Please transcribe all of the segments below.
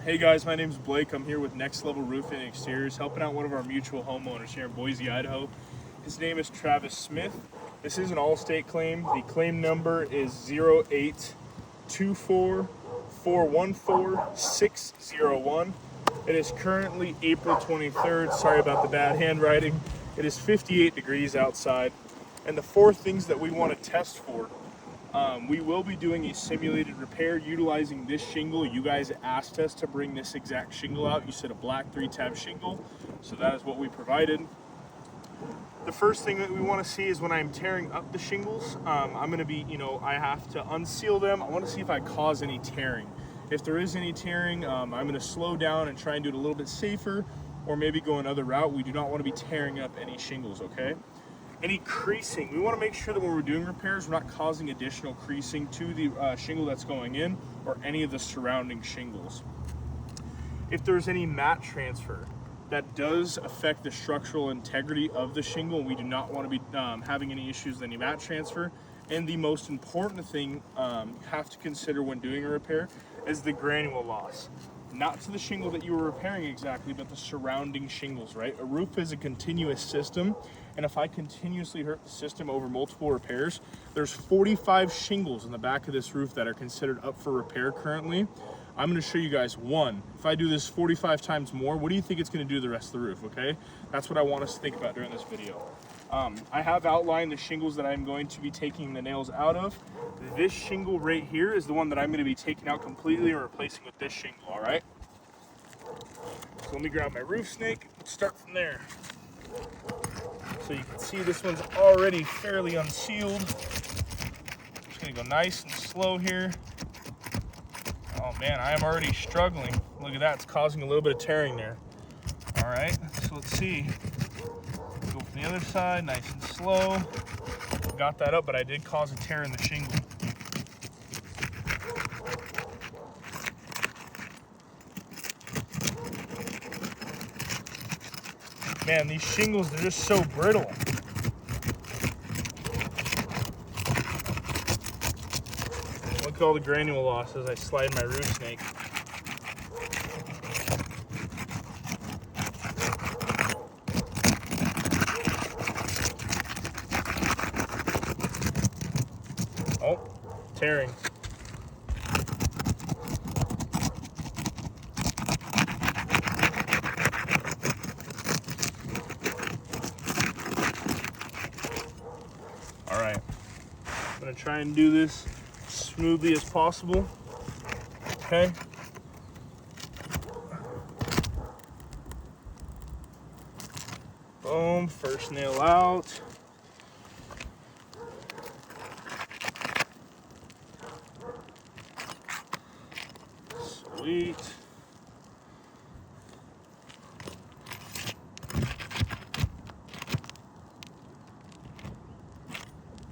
Hey guys, my name is Blake. I'm here with Next Level Roofing and Exteriors, helping out one of our mutual homeowners here in Boise, Idaho. His name is Travis Smith. This is an all-state claim. The claim number is 0824414 It is currently April 23rd. Sorry about the bad handwriting. It is 58 degrees outside. And the four things that we want to test for, we will be doing a simulated repair utilizing this shingle. You guys asked us to bring this exact shingle out. You said a black 3-tab shingle, so that is what we provided. The first thing that we want to see is when I'm tearing up the shingles, I'm going to be, I have to unseal them. I want to see if I cause any tearing. If there is any tearing, I'm going to slow down and try and do it a little bit safer, or maybe go another route. We do not want to be tearing up any shingles, okay? Any creasing, we want to make sure that when we're doing repairs, we're not causing additional creasing to the shingle that's going in or any of the surrounding shingles. If there's any mat transfer, that does affect the structural integrity of the shingle. We do not want to be having any issues with any mat transfer. And the most important thing you have to consider when doing a repair is the granule loss. Not to the shingle that you were repairing exactly, but the surrounding shingles, right? A roof is a continuous system, and if I continuously hurt the system over multiple repairs, there's 45 shingles in the back of this roof that are considered up for repair currently. I'm going to show you guys one. If I do this 45 times more, what do you think it's going to do to the rest of the roof, okay? That's what I want us to think about during this video. I have outlined the shingles that I'm going to be taking the nails out of. This shingle right here is the one that I'm going to be taking out completely and replacing with this shingle, all right? So let me grab my roof snake and start from there. So you can see this one's already fairly unsealed. Just going to go nice and slow here. Oh man, I am already struggling. Look at that, it's causing a little bit of tearing there. All right, so let's see. Go from the other side, nice and slow. Got that up, but I did cause a tear in the shingle. Man, these shingles, they're just so brittle. Look at all the granule loss as I slide my roof snake. Oh, tearing. All right, I'm gonna try and do this smoothly as possible, okay? Boom, first nail out. Sweet.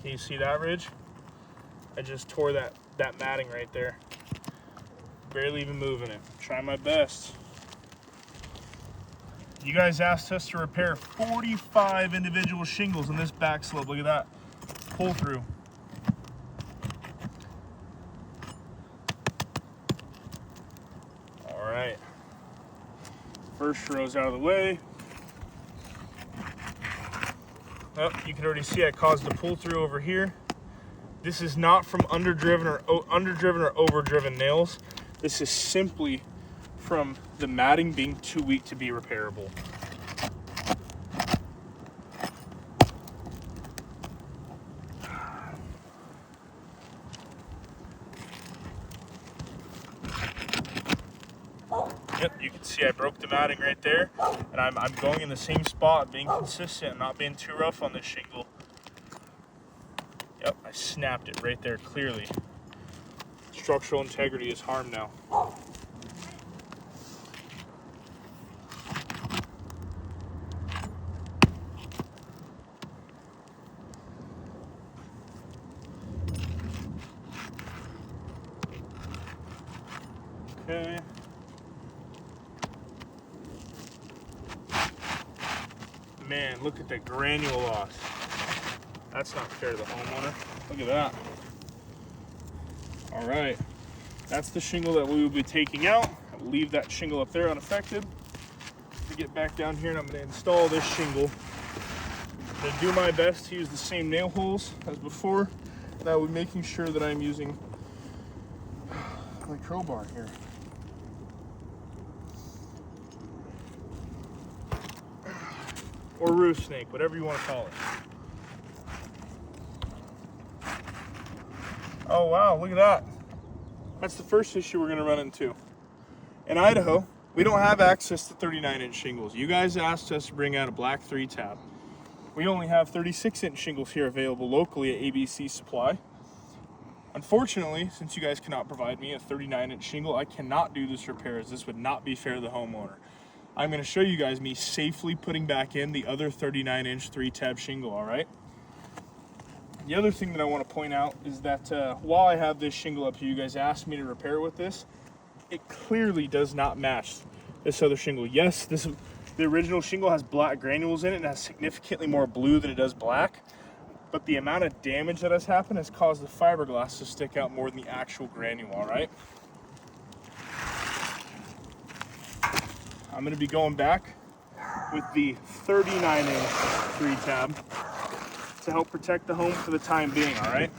Can you see that ridge? I just tore that matting right there. Barely even moving it. Try my best. You guys asked us to repair 45 individual shingles in this back slope. Look at that. Pull through. All right. First row's out of the way. Oh, you can already see I caused a pull through over here. This is not from underdriven or overdriven nails. This is simply from the matting being too weak to be repairable. Yep, you can see I broke the matting right there, and I'm going in the same spot, being consistent and not being too rough on this shingle. Yep, I snapped it right there clearly. Structural integrity is harmed now. Okay. Man, look at the granule loss. That's not fair to the homeowner. Look at that. All right, that's the shingle that we will be taking out. I'll leave that shingle up there unaffected. To get back down here, and I'm going to install this shingle. I'm going to do my best to use the same nail holes as before. That way, making sure that I'm using my crowbar here. Or roof snake, whatever you want to call it. Oh wow, look at that. That's the first issue we're going to run into. In Idaho, we don't have access to 39-inch shingles. You guys asked us to bring out a black 3-tab. We only have 36-inch shingles here available locally at ABC Supply. Unfortunately, since you guys cannot provide me a 39-inch shingle, I cannot do this repair, as this would not be fair to the homeowner. I'm going to show you guys me safely putting back in the other 39-inch 3-tab shingle, all right? The other thing that I want to point out is that while I have this shingle up here, you guys asked me to repair it with this. It clearly does not match this other shingle. Yes, the original shingle has black granules in it and has significantly more blue than it does black, but the amount of damage that has happened has caused the fiberglass to stick out more than the actual granule, all right? I'm going to be going back with the 39-inch 3-tab to help protect the home for the time being, all right?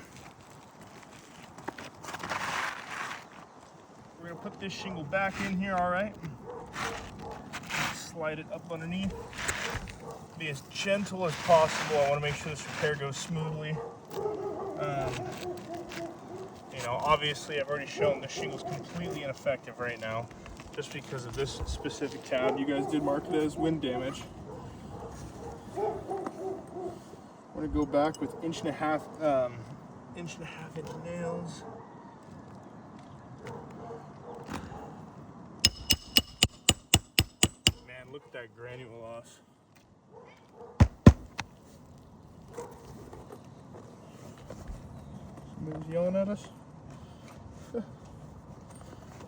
We're going to put this shingle back in here, all right? Slide it up underneath. Be as gentle as possible. I want to make sure this repair goes smoothly. You know, obviously I've already shown the shingle's completely ineffective right now just because of this specific tab. You guys did mark it as wind damage. I'm going to go back with inch and a half inch nails. Man, look at that granule loss. Somebody's yelling at us. Oh,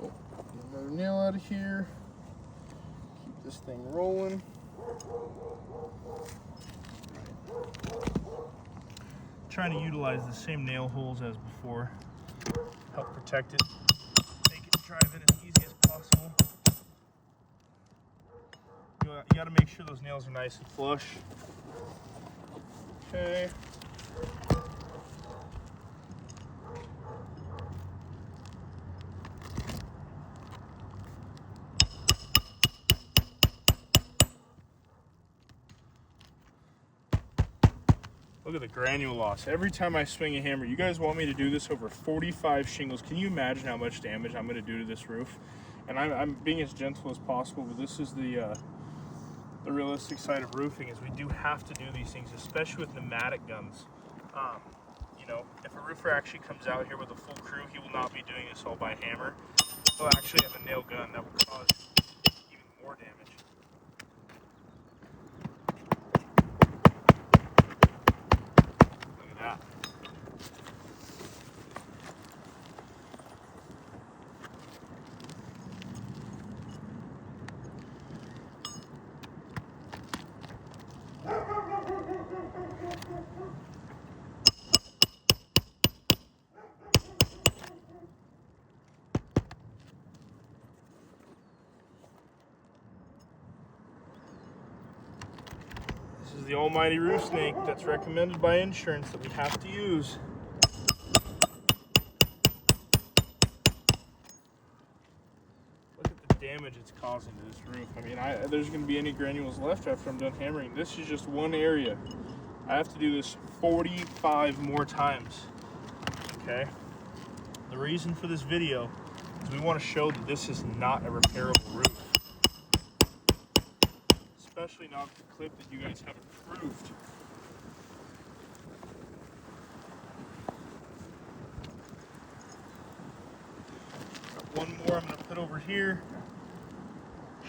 get another nail out of here. Keep this thing rolling. Trying to utilize the same nail holes as before. Help protect it. Make it drive in as easy as possible. You got to make sure those nails are nice and flush. Okay. Look at the granule loss. Every time I swing a hammer, you guys want me to do this over 45 shingles. Can you imagine how much damage I'm going to do to this roof? And I'm being as gentle as possible, but this is the realistic side of roofing, is we do have to do these things, especially with pneumatic guns. You know, if a roofer actually comes out here with a full crew, he will not be doing this all by hammer. He'll actually have a nail gun that will cause even more damage. This is the almighty roof snake that's recommended by insurance that we have to use. Look at the damage it's causing to this roof. I mean, there's going to be any granules left after I'm done hammering. This is just one area. I have to do this 45 more times. Okay? The reason for this video is we want to show that this is not a repairable roof. Especially not the clip that you guys have approved. Got one more I'm going to put over here.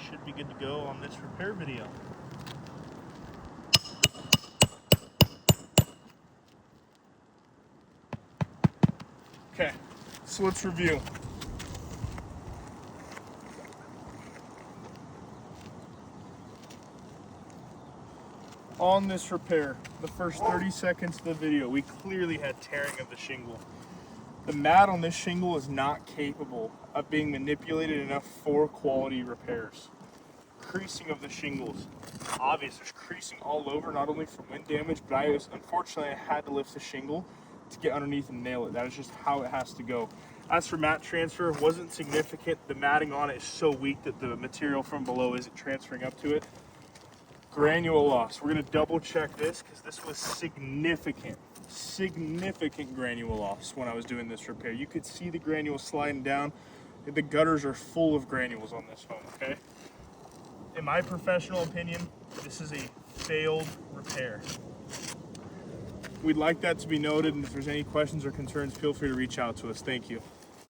Should be good to go on this repair video. Okay, so let's review. On this repair, the first 30 seconds of the video, we clearly had tearing of the shingle. The mat on this shingle is not capable of being manipulated enough for quality repairs. Creasing of the shingles. Obvious, there's creasing all over, not only from wind damage, but unfortunately I had to lift the shingle to get underneath and nail it. That is just how it has to go. As for mat transfer, it wasn't significant. The matting on it is so weak that the material from below isn't transferring up to it. Granule loss. We're gonna double check this because this was significant granule loss when I was doing this repair. You could see the granules sliding down. The gutters are full of granules on this phone, okay? In my professional opinion, this is a failed repair. We'd like that to be noted, and if there's any questions or concerns, feel free to reach out to us. Thank you.